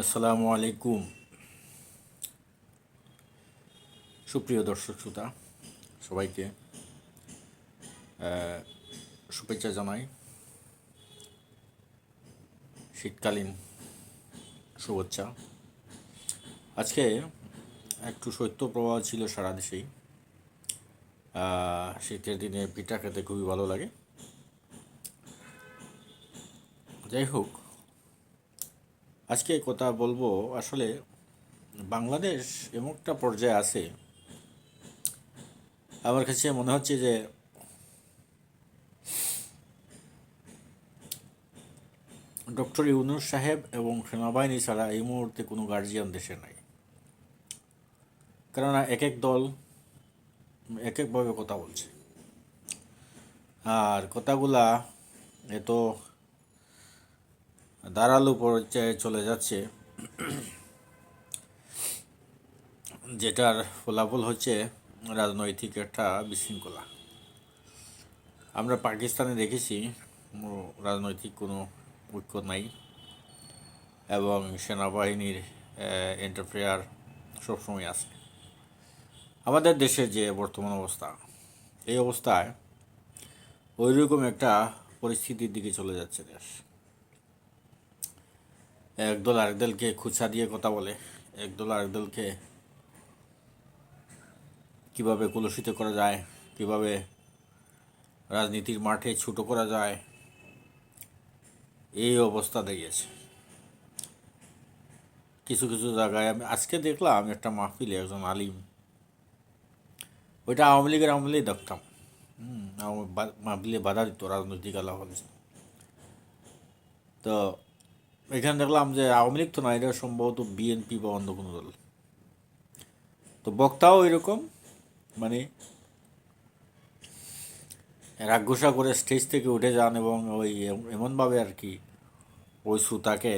আসসালামু আলাইকুম। সুপ্রিয় দর্শক শ্রোতা সবাইকে শুভেচ্ছা জানাই। শীতকালীন শুভেচ্ছা। আজকে একটু শৈত্যপ্রবাহ ছিল সারা দেশেই। শীতের দিনে পিঠা খেতে খুবই ভালো লাগে। যাই হোক, আজকে কথা বলবো আসলে বাংলাদেশ এমন একটা পর্যায়ে আছে, আমার কাছে মনে হচ্ছে যে ডক্টর ইউনূস সাহেব এবং সেনাবাহিনী ছাড়া এই মুহূর্তে কোনো গার্জিয়ান দেশে নাই। কেননা এক এক দল এক একভাবে কথা বলছে, আর কথাগুলা এত ধারালো পর্যায়ে চলে যাচ্ছে, যেটার ফলাফল হচ্ছে রাজনৈতিক একটা বিশৃঙ্খলা। আমরা পাকিস্তানে দেখেছি রাজনৈতিক কোনো ঐক্য নাই এবং সেনাবাহিনীর ইন্টারফেয়ার সবসময় আছে। আমাদের দেশের যে বর্তমান অবস্থা, এই অবস্থায় ওইরকম একটা পরিস্থিতির দিকে চলে যাচ্ছে দেশ। একদল আরেকদলকে খুঁচা দিয়ে কথা বলে, একদল আরেকদলকে কিভাবে কলুষিত করা যায়, কিভাবে রাজনীতির মাঠে ছোটো করা যায়, এই অবস্থা দাঁড়িয়েছে। কিছু কিছু জায়গায় আমি আজকে দেখলাম একটা মাহফিলে একজন আলিম, ওইটা আওয়ামী লীগের আমলেই দেখতাম, মাহফিলে বাধা দিত রাজনৈতিক আলাপ। তো এখানে দেখলাম যে আওয়ামী লীগ তো না, এটা সম্ভবত বিএনপি বা অন্য কোনো দল। তো বক্তাও এরকম, মানে রাগঘোষা করে স্টেজ থেকে উঠে যান এবং ওই এমনভাবে আর কি ওই শ্রোতাকে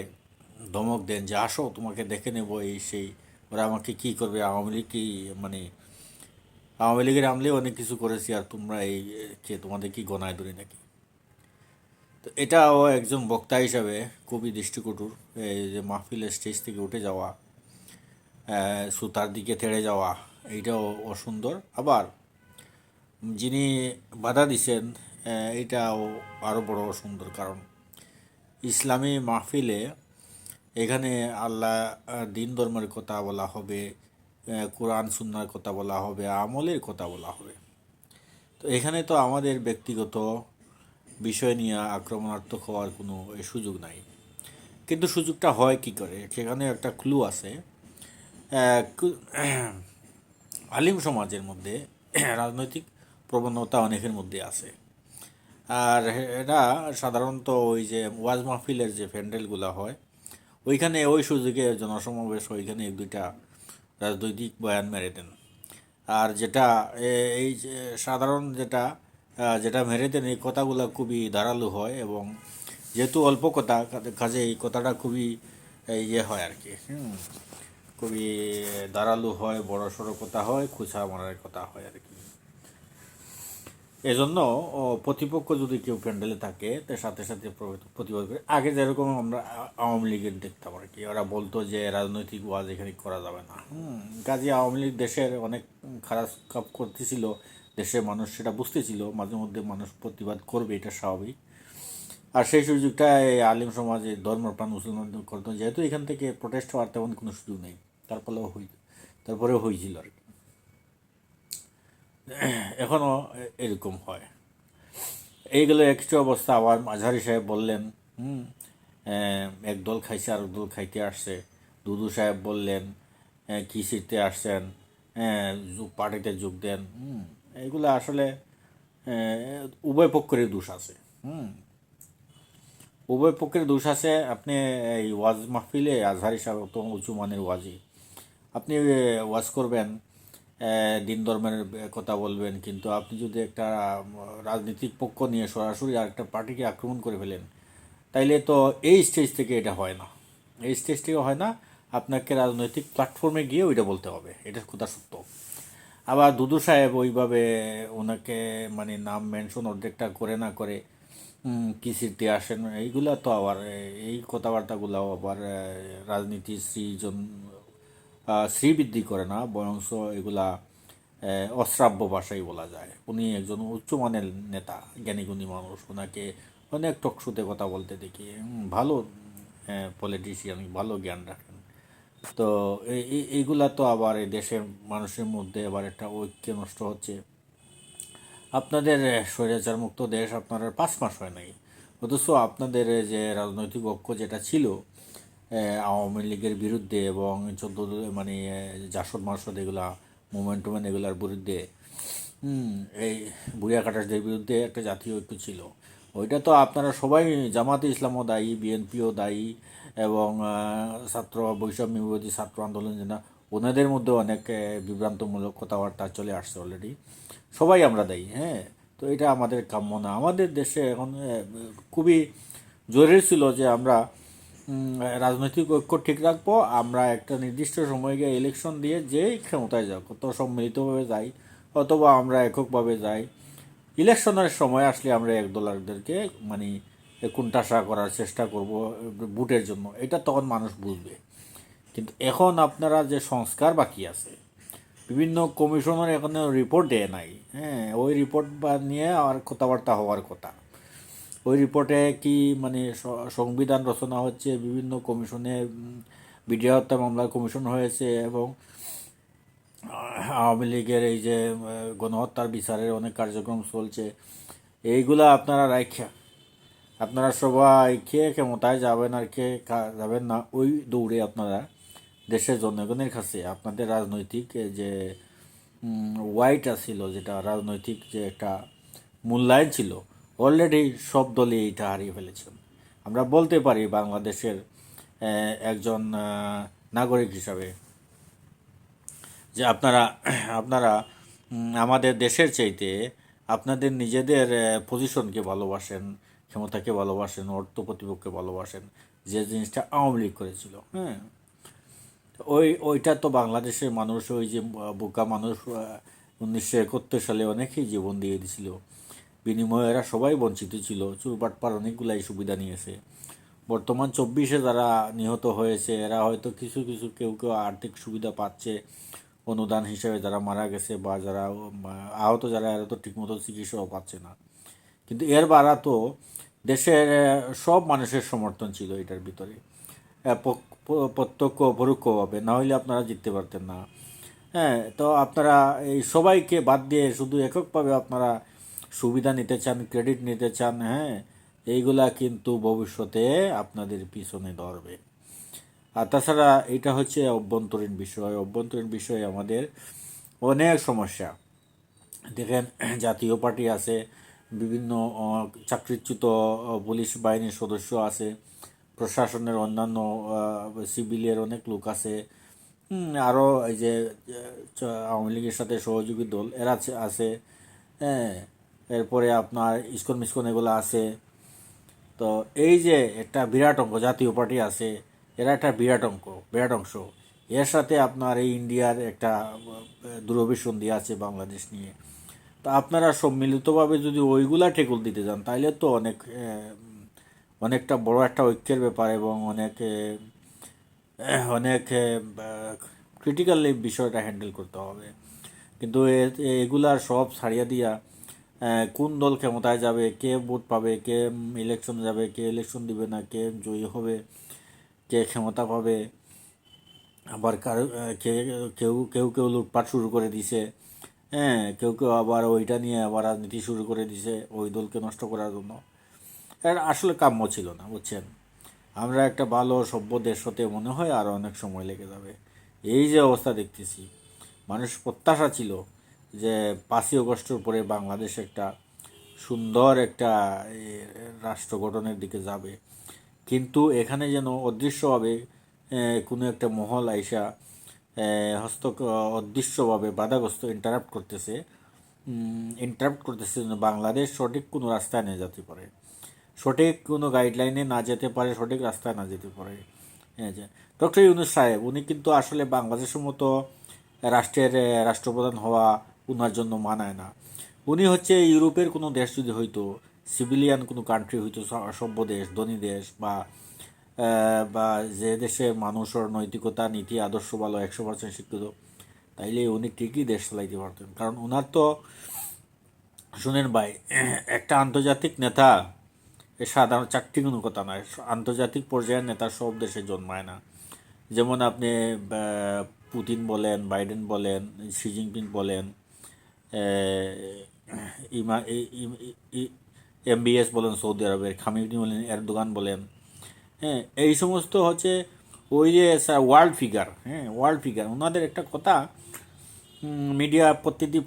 ধমক দেন যে আসো তোমাকে দেখে নেবো, এই সেই, ওরা আমাকে কী করবে, আওয়ামী লীগ কি, মানে আওয়ামী লীগের আমলেও অনেক কিছু করেছি আর তোমরা এই কে, তোমাদের কি গণায় ধরি নাকি। তো এটাও একজন বক্তা হিসাবে খুবই দৃষ্টিকটুর। এই যে মাহফিলের স্টেজ থেকে উঠে যাওয়া, শ্রোতার দিকে তেড়ে যাওয়া, এইটাও অসুন্দর। আবার যিনি বাধা দিছেন, এইটাও আরও বড় অসুন্দর। কারণ ইসলামী মাহফিলে এখানে আল্লাহ দিন ধর্মের কথা বলা হবে, কোরআন সুন্নার কথা বলা হবে, আমলের কথা বলা হবে। তো এখানে তো আমাদের ব্যক্তিগত বিষয় নিয়ে আক্রমণাত্মক হওয়ার কোনো সুযোগ নাই। কিন্তু সুযোগটা হয় কি করে, সেখানে একটা ক্লু আছে। আলিম সমাজের মধ্যে রাজনৈতিক প্রবণতা অনেকের মধ্যে আছে। আর এটা সাধারণত ওই যে ওয়াজ মাহফিলের যে প্যান্ডেলগুলো হয়, ওইখানে ওই সুযোগে জনসমাবেশ, ওইখানে এক দুইটা রাজনৈতিক বয়ান মেরে দেন। আর যেটা এই যে সাধারণ যেটা যেটা মেরে দেন, এই কথাগুলো খুবই ধারালো হয় এবং যেহেতু অল্প কথা, কাজে এই কথাটা খুবই ইয়ে হয় আর কি, খুবই ধারালো হয়, বড় সড়ো কথা হয়, খোঁচা মারার কথা হয় আর কি। এজন্য প্রতিপক্ষ যদি কেউ প্যান্ডেলে থাকে তার সাথে সাথে প্রতিবাদ করে। আগে যেরকম আমরা আওয়ামী লীগের দেখতাম আর কি, ওরা বলতো যে রাজনৈতিক ওয়াজ এখানে করা যাবে না। কাজে আওয়ামী লীগ দেশের অনেক খারাপ কাজ করতেছিল, দেশের মানুষ সেটা বুঝতেছিল, মাঝে মধ্যে মানুষ প্রতিবাদ করবে, এটা স্বাভাবিক। আর সেই সুযোগটা এই আলিম সমাজে ধর্মপ্রাণ মুসলমান করতো, যেহেতু এখান থেকে প্রোটেস্ট হওয়ার তেমন কোনো সুযোগ নেই, তারপরেও হয়েছিল আর কি। এখনও এরকম হয়। এইগুলো একটু অবস্থা। আবার মাঝারি সাহেব বললেন, এক দল খাইছে আর দল খাইতে আসছে। দুদু সাহেব বললেন, কী শিখতে আসছেন, পার্টিতে যোগ দেন। এইগুলো আসলে উভয় পক্ষেরই দোষ আছে। উভয় পক্ষের দোষ আছে। আপনি এই ওয়াজ মাহফিলে আজহারি সাহেব তো উঁচু মানের ওয়াজি, আপনি ওয়াজ করবেন, দিন ধর্মের কথা বলবেন, কিন্তু আপনি যদি একটা রাজনৈতিক পক্ষ নিয়ে সরাসরি আরেকটা পার্টিকে আক্রমণ করে ফেলেন, তাইলে তো এই স্টেজ থেকে এটা হয় না, এই স্টেজ থেকে হয় না। আপনাকে রাজনৈতিক প্ল্যাটফর্মে গিয়ে ওইটা বলতে হবে, এটা কথা সত্য। আবার দুদু সাহেব ওইভাবে ওনাকে মানে নাম মেনশন অর্ধেকটা করে না করে কিস্তিতে আসেন, এইগুলা তো আবার এই কথাবার্তাগুলো আবার রাজনীতি শ্রীবৃদ্ধি করে না, বরঞ্চ এগুলা অশ্রাব্য ভাষাই বলা যায়। উনি একজন উচ্চমানের নেতা, জ্ঞানীগুণী মানুষ, ওনাকে অনেক টকশোতে কথা বলতে দেখি। ভালো পলিটিশিয়ান, ভালো জ্ঞান রাখেন। তো এইগুলা তো আবার এই দেশের মানুষের মধ্যে আবার একটা ঐক্য নষ্ট হচ্ছে। আপনাদের স্বৈরাচার মুক্ত দেশ আপনার আর 5 মাস হয় নাই, অথচ আপনাদের যে রাজনৈতিক ঐক্য যেটা ছিল আওয়ামী লীগের বিরুদ্ধে এবং 14 মানে জাসদ মাসদ এগুলা মোমেন্টুমেন্ট এগুলার বিরুদ্ধে, এই বুড়িয়া কাটাসদের বিরুদ্ধে একটা জাতীয় ঐক্য ছিল। ওইটা তো আপনারা সবাই, জামাতে ইসলামও দায়ী, বিএনপিও দায়ী, এবং ছাত্র বৈষম্য বিরোধী ছাত্র আন্দোলন যেটা, ওনাদের মধ্যে অনেক বিভ্রান্তমূলক কথাবার্তা চলে আসছে অলরেডি। সবাই আমরা দায়ী, হ্যাঁ। তো এটা আমাদের কাম্য না। আমাদের দেশে এখন খুবই জরুরি ছিল যে আমরা রাজনৈতিক ঐক্য ঠিক রাখবো। আমরা একটা নির্দিষ্ট সময় গিয়ে ইলেকশন দিয়ে যেই ক্ষমতায় যাক, কত সম্মিলিতভাবে যাই অথবা আমরা এককভাবে যাই, ইলেকশনের সময় আসলে আমরা একদলারদেরকে মানে কোণঠাসা করার চেষ্টা করব ভোটের জন্য, এটা তখন মানুষ বুঝবে। কিন্তু এখন আপনারা যে সংস্কার বাকি আছে, বিভিন্ন কমিশনের এখনো রিপোর্ট দেয় নাই, হ্যাঁ। ওই রিপোর্ট নিয়ে আর কথাবার্তা হওয়ার কথা। ওই রিপোর্টে কি মানে সংবিধান রচনা হচ্ছে, বিভিন্ন কমিশনে বিডিআর হত্যা মামলার কমিশন হয়েছে, এবং আওয়ামী লীগের এই যে গণহত্যার বিচারের অনেক কার্যক্রম চলছে। এইগুলা আপনারা রাখা, আপনারা সবাই কে ক্ষমতায় যাবেন আর কে যাবেন না, ওই দৌড়ে আপনারা দেশের জনগণের কাছে আপনাদের রাজনৈতিক যে ওয়াইটা ছিল, যেটা রাজনৈতিক যে একটা মূল্যায়ন ছিল, অলরেডি সব দলই এটা হারিয়ে ফেলেছেন। আমরা বলতে পারি বাংলাদেশের একজন নাগরিক হিসাবে যে আপনারা আপনারা আমাদের দেশের চাইতে আপনাদের নিজেদের পজিশনকে ভালোবাসেন, ক্ষমতাকে ভালোবাসেন, অর্থ প্রতিপক্ষকে ভালোবাসেন, যে জিনিসটা আওয়ামী লীগ করেছিল, হ্যাঁ। ওইটা তো বাংলাদেশের মানুষ, ওই যে বোকা মানুষ 1971 সালে অনেকেই জীবন দিয়ে দিয়েছিল, বিনিময়ে এরা সবাই বঞ্চিত ছিল। চুরবাটপার অনেকগুলাই সুবিধা নিয়েছে। বর্তমান 24-এ যারা নিহত হয়েছে, এরা হয়তো কিছু কিছু কেউ কেউ আর্থিক সুবিধা পাচ্ছে অনুদান হিসেবে, যারা মারা গেছে বা যারা আহত, যারা এরা তো ঠিকমতো চিকিৎসাও পাচ্ছে না। কিন্তু এর বাড়া তো দেশের সব মানুষের সমর্থন ছিল এটার ভিতরে, প্রত্যক্ষ পরোক্ষভাবে, না হইলে আপনারা জিততে পারতেন না, হ্যাঁ। তো আপনারা এই সবাইকে বাদ দিয়ে শুধু এককভাবে আপনারা সুবিধা নিতে চান, ক্রেডিট নিতে চান, হ্যাঁ। এইগুলা কিন্তু ভবিষ্যতে আপনাদের পিছনে ধরবে। আর তাছাড়া এটা হচ্ছে অভ্যন্তরীণ বিষয়। অভ্যন্তরীণ বিষয়ে আমাদের অনেক সমস্যা। দেখেন, জাতীয় পার্টি আছে, বিভিন্ন চাকরিচ্যুত পুলিশ বাহিনীর সদস্য আছে, প্রশাসনের অন্যান্য সিভিলের অনেক লোক আছে, আরও এই যে আওয়ামী লীগের সাথে সহযোগী দল এরা আছে, হ্যাঁ। এরপরে আপনার ইসকন মিসকন এগুলো আছে। তো এই যে একটা বিরাট অঙ্ক জাতীয় পার্টি আছে, এরা একটা বিরাট অংশ। এর সাথে আপনার এই ইন্ডিয়ার একটা দূরভিসন্ধি আছে বাংলাদেশ নিয়ে। তো আপনারা সম্মিলিতভাবে যদি ওইগুলা টেকল দিতে যান, তাইলে তো অনেকটা বড় একটা ঐক্যের ব্যাপার, এবং অনেক ক্রিটিক্যাল এই বিষয়টা হ্যান্ডেল করতে হবে। কিন্তু এগুলার সব ছাড়িয়ে দিয়া কোন দল ক্ষমতায় যাবে, কে ভোট পাবে, কে ইলেকশনে যাবে, কে ইলেকশন দিবে না, কে জয়ী হবে, কে ক্ষমতা পাবে, আবার কারো কেউ কেউ কেউ লুটপাট শুরু করে দিছে, হ্যাঁ। কেউ কেউ আবার ওইটা নিয়ে আবার রাজনীতি শুরু করে দিছে ওই দলকে নষ্ট করার জন্য। এটা আসলে কাম্য ছিল না, বুঝছেন। আমরা একটা ভালো সভ্য দেশ হতে মনে হয় আরও অনেক সময় লেগে যাবে। এই যে অবস্থা দেখতেছি, মানুষ প্রত্যাশা ছিল যে 5ই আগস্টের পরে বাংলাদেশ একটা সুন্দর একটা রাষ্ট্র গঠনের দিকে যাবে, কিন্তু এখানে যেন অদৃশ্যভাবে কোনো একটা মহল আইসা অদৃশ্যভাবে বাধাগ্রস্ত ইন্টারাপ্ট করতেছে যেন বাংলাদেশ সঠিক কোনো রাস্তায় না যেতে পারে, সঠিক কোনো গাইডলাইনে না যেতে পারে, সঠিক রাস্তায় না যেতে পারে। হ্যাঁ, যে ডক্টর ইউনূস সাহেব, উনি কিন্তু আসলে বাংলাদেশের মতো রাষ্ট্রের রাষ্ট্রপ্রধান হওয়া ওনার জন্য মানায় না। উনি হচ্ছে ইউরোপের কোনো দেশ যদি হইতো, সিভিলিয়ান কোনো কান্ট্রি হইতো, সভ্য দেশ, ধনী দেশ, বা যে দেশে মানুষের নৈতিকতা, নীতি, আদর্শ ভালো, 100% শিক্ষিত, তাইলে উনি ঠিকই দেশ চালাইতে পারতেন। কারণ ওনার তো, শুনেন ভাই, একটা আন্তর্জাতিক নেতা এ সাধারণ চারটি কোনো কথা নয়। আন্তর্জাতিক পর্যায়ের নেতা সব দেশে জন্মায় না। যেমন আপনি পুতিন বলেন, বাইডেন বলেন, শি জিনপিং বলেন, ইমা এমবিএস বলেন সৌদি আরবের, খামিনি বলেন, এরদোগান বলেন, হ্যাঁ, এই সমস্ত হচ্ছে ওই যে ওয়ার্ল্ড ফিগার, হ্যাঁ, ওয়ার্ল্ড ফিগার। ওনাদের একটা কথা মিডিয়া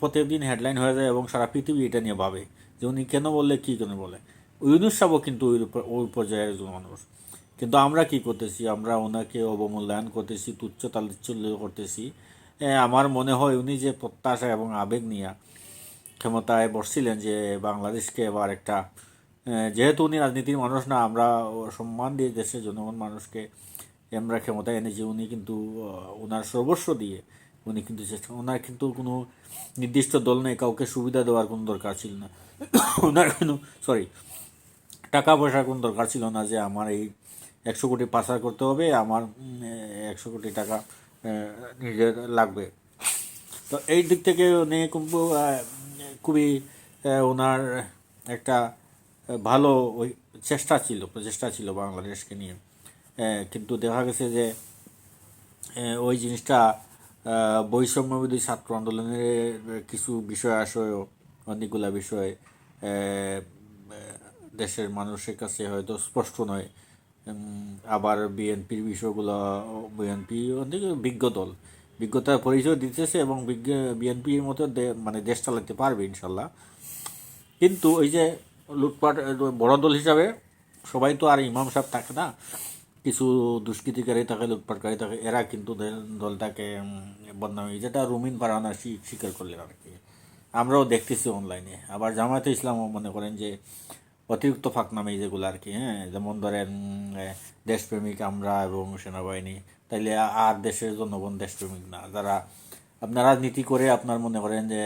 প্রতিদিন হেডলাইন হয়ে যায় এবং সারা পৃথিবী এটা নিয়ে ভাবে যে উনি কেন বললে, কী কেন বলে। ইউনুস সাহেবও কিন্তু ওই পর্যায়ের একজন মানুষ। কিন্তু আমরা কি করতেছি, আমরা ওনাকে অবমূল্যায়ন করতেছি, তুচ্ছ তাচ্ছিল্য করতেছি। আমার মনে হয় উনি যে প্রত্যাশা এবং আবেগ নিয়ে ক্ষমতায় বসছিলেন যে বাংলাদেশকে এবার একটা, যেহেতু উনি রাজনীতির মানুষ না, আমরা সম্মান দিয়ে দেশের জনগণ মানুষকে আমরা ক্ষমতায় এনেছি, উনি কিন্তু ওনার সর্বস্ব দিয়ে উনি কিন্তু ওনার কিন্তু কোনো নির্দিষ্ট দল নেই, কাউকে সুবিধা দেওয়ার কোনো দরকার ছিল না। ওনার কোনো, সরি, টাকা পয়সার কোনো দরকার ছিল না যে আমার এই 100 কোটি পাচার করতে হবে, আমার 100 কোটি টাকা নিজের লাগবে। তো এই দিক থেকে উনি খুবই ওনার একটা ভালো ওই প্রচেষ্টা ছিল বাংলাদেশকে নিয়ে। কিন্তু দেখা গেছে যে ওই জিনিসটা বৈষম্যবিরোধী ছাত্র আন্দোলনের কিছু বিষয় আসেও, অনেকগুলা বিষয় দেশের মানুষের কাছে হয়তো স্পষ্ট নয়। আবার বিএনপির বিষয়গুলো, বিএনপি অনেক বিজ্ঞ দল, বিজ্ঞতার পরিচয় দিতেছে এবং বিএনপির মতো মানে দেশ চালাতে পারবে ইনশাল্লাহ। কিন্তু ওই যে লুটপাট, বড় দল হিসাবে সবাই তো আর ইমাম সাহেব থাকে না, কিছু দুষ্কৃতিকারী থাকে, লুটপাটকারী থাকে, এরা কিন্তু দলটাকে বদনামি, যেটা রুমিন ফারহানা স্বীকার করলেন আর কি, আমরাও দেখতেছি অনলাইনে। আবার জামায়াতে ইসলামও মনে করেন যে অতিরিক্ত ফাঁকনামি যেগুলো আর কি, হ্যাঁ, যেমন ধরেন দেশপ্রেমিক আমরা এবং সেনাবাহিনী, তাইলে আর দেশের জনগণ দেশপ্রেমিক না। যারা আপনার রাজনীতি করে আপনার মনে করেন যে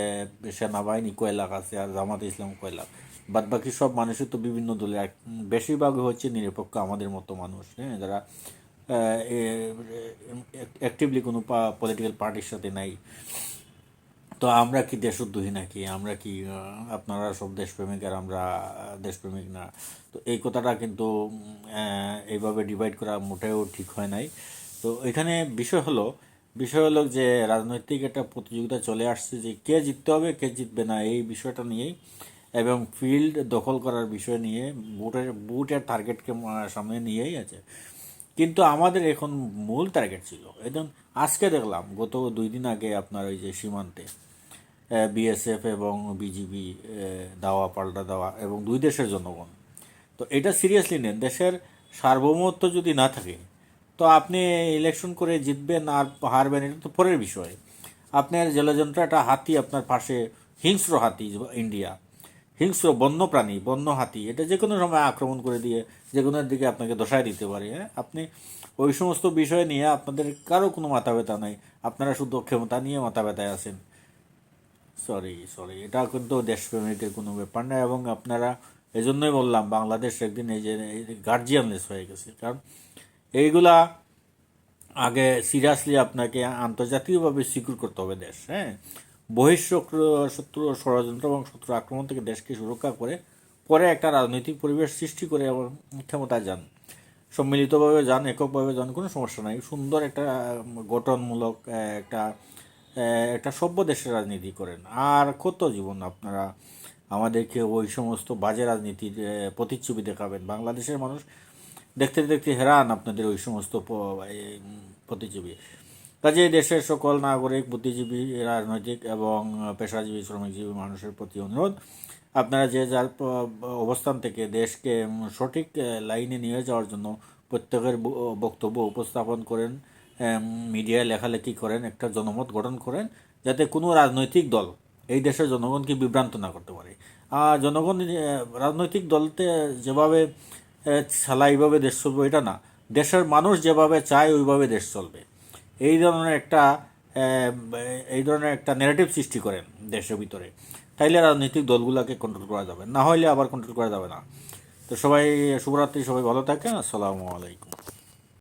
সেনাবাহিনী কয়লাখ আছে আর জামাতে ইসলাম কয়লাখ, বাদ বাকি সব মানুষের তো বিভিন্ন দলের, বেশিরভাগই হচ্ছে নিরপেক্ষ আমাদের মতো মানুষ, হ্যাঁ, যারা অ্যাক্টিভলি কোনো পলিটিক্যাল পার্টির সাথে নাই। তো আমরা কি দেশদ্রোহী নাকি, আমরা কি আপনারা সব দেশপ্রেমিক আর আমরা দেশপ্রেমিক না? তো এই কথাটা কিন্তু এইভাবে ডিভাইড করা মোটেও ঠিক হয় নাই। তো এখানে বিষয় হলো যে রাজনৈতিক একটা প্রতিযোগিতা চলে আসছে যে কে জিততে হবে, কে জিতবে না, এই বিষয়টা নিয়েই, এবং ফিল্ড দখল করার বিষয় নিয়ে, বুটের টার্গেটকে সামনে নিয়েই আছে। কিন্তু আমাদের এখন মূল টার্গেট ছিল একদম, আজকে দেখলাম গত 2 দিন আগে আপনার ওই যে সীমান্তে বিএসএফ এবং বিজিবি দাওয়া পাল্টা দেওয়া, এবং দুই দেশের জনগণ, তো এটা সিরিয়াসলি নেন। দেশের সার্বভৌমত্ব যদি না থাকে, তো আপনি ইলেকশন করে জিতবেন আর হারবেন এটা তো পরের বিষয়। আপনার জলযন্ত্র একটা হাতি আপনার পাশে, হিংস্র হাতি, ইন্ডিয়া হিংস্র বন্য হাতি, এটা যে কোনো সময় আক্রমণ করে দিয়ে যে কোনো দিকে আপনাকে ধসায় দিতে পারে। হ্যাঁ, আপনি ওই সমস্ত বিষয় নিয়ে আপনাদের কারো কোনো মাথা ব্যথা নাই, আপনারা শুধু ক্ষমতা নিয়ে মাথা ব্যথায় আছেন। সরি, এটা কিন্তু দেশপ্রেমিকের কোনো ব্যাপার না। এবং আপনারা, এজন্যই বললাম বাংলাদেশ একদিন এই যে গার্জিয়ানলেস হয়ে গেছে। কারণ এইগুলা আগে সিরিয়াসলি আপনাকে আন্তর্জাতিকভাবে সিকিউর করতে হবে দেশ, হ্যাঁ, শত্রু ষড়যন্ত্র এবং শত্রু আক্রমণ থেকে দেশকে সুরক্ষা করে পরে একটা রাজনৈতিক পরিবেশ সৃষ্টি করে এবং ক্ষমতায় যান, সম্মিলিতভাবে যান, এককভাবে যান, কোনো সমস্যা নাই। সুন্দর একটা গঠনমূলক একটা একটা সভ্য দেশের রাজনীতি করেন। আর কত জীবন আপনারা আমাদেরকে ওই সমস্ত বাজে রাজনীতির প্রতিচ্ছবি দেখাবেন? বাংলাদেশের মানুষ দেখতে দেখতে হেরান আপনাদের ওই সমস্ত প্রতিচ্ছবি। কাজেই দেশের সকল নাগরিক, বুদ্ধিজীবী, রাজনৈতিক এবং পেশাজীবী, শ্রমিকজীবী মানুষের প্রতি অনুরোধ, আপনারা যে যার অবস্থান থেকে দেশকে সঠিক লাইনে নিয়ে যাওয়ার জন্য প্রত্যেকের বক্তব্য উপস্থাপন করেন, মিডিয়ায় লেখালেখি করেন, একটা জনমত গঠন করেন, যাতে কোনো রাজনৈতিক দল এই দেশের জনগণকে বিভ্রান্ত না করতে পারে। আর জনগণ রাজনৈতিক দলতে যেভাবে চালায় এইভাবে দেশ চলবে এটা না, দেশের মানুষ যেভাবে চায় ওইভাবে দেশ চলবে। এই ধরনের একটা এই ধরনের একটা ন্যারেটিভ সৃষ্টি করেন দেশের ভিতরে। তাইলে রাজনৈতিক দলগুলোকে কন্ট্রোল করা যাবে, না হলে আবার কন্ট্রোল করা যাবে না। তো সবাই শুভরাত্রি, সবাই ভালো থাকেন, আসসালামু আলাইকুম।